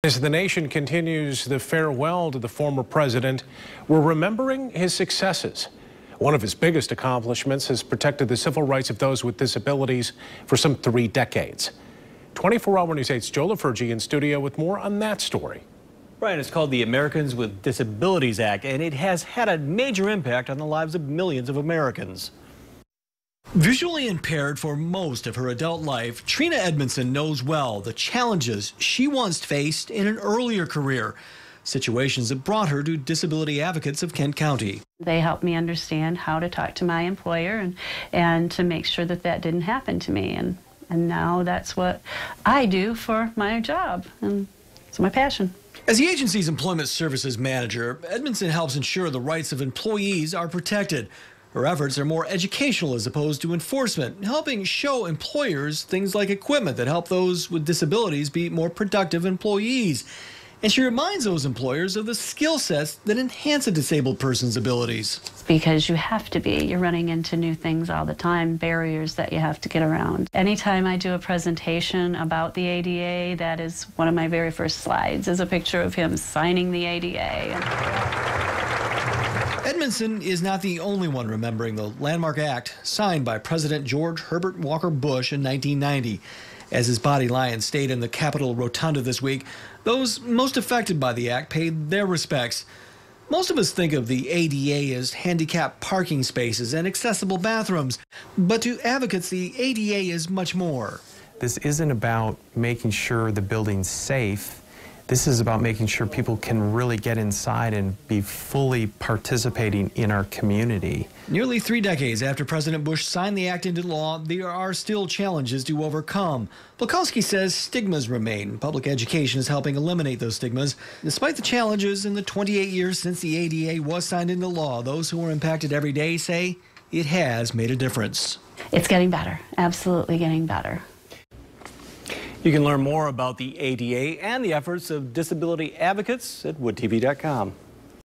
As the nation continues the farewell to the former president, we're remembering his successes. One of his biggest accomplishments has protected the civil rights of those with disabilities for some 3 decades. 24-hour News 8's Joe LaFurgey in studio with more on that story. Brian, it's called the Americans with Disabilities Act, and it has had a major impact on the lives of millions of Americans. Visually impaired for most of her adult life, Trina Edmondson knows well the challenges she once faced in an earlier career, situations that brought her to Disability Advocates of Kent County. They helped me understand how to talk to my employer and to make sure that that didn't happen to me. And now that's what I do for my job, and it's my passion. As the agency's employment services manager, Edmondson helps ensure the rights of employees are protected. Her efforts are more educational as opposed to enforcement, helping show employers things like equipment that help those with disabilities be more productive employees. And she reminds those employers of the skill sets that enhance a disabled person's abilities. Because you have to be. You're running into new things all the time, barriers that you have to get around. Anytime I do a presentation about the ADA, that is one of my very first slides, is a picture of him signing the ADA. Edmondson is not the only one remembering the landmark act signed by President George Herbert Walker Bush in 1990. As his body lion stayed in the Capitol Rotunda this week, those most affected by the act paid their respects. Most of us think of the ADA as handicapped parking spaces and accessible bathrooms, but to advocates, the ADA is much more. This isn't about making sure the building's safe. This is about making sure people can really get inside and be fully participating in our community. Nearly 3 decades after President Bush signed the act into law, there are still challenges to overcome. Blakowski says stigmas remain. Public education is helping eliminate those stigmas. Despite the challenges in the 28 years since the ADA was signed into law, those who are impacted every day say it has made a difference. It's getting better, absolutely getting better. You can learn more about the ADA and the efforts of disability advocates at woodtv.com.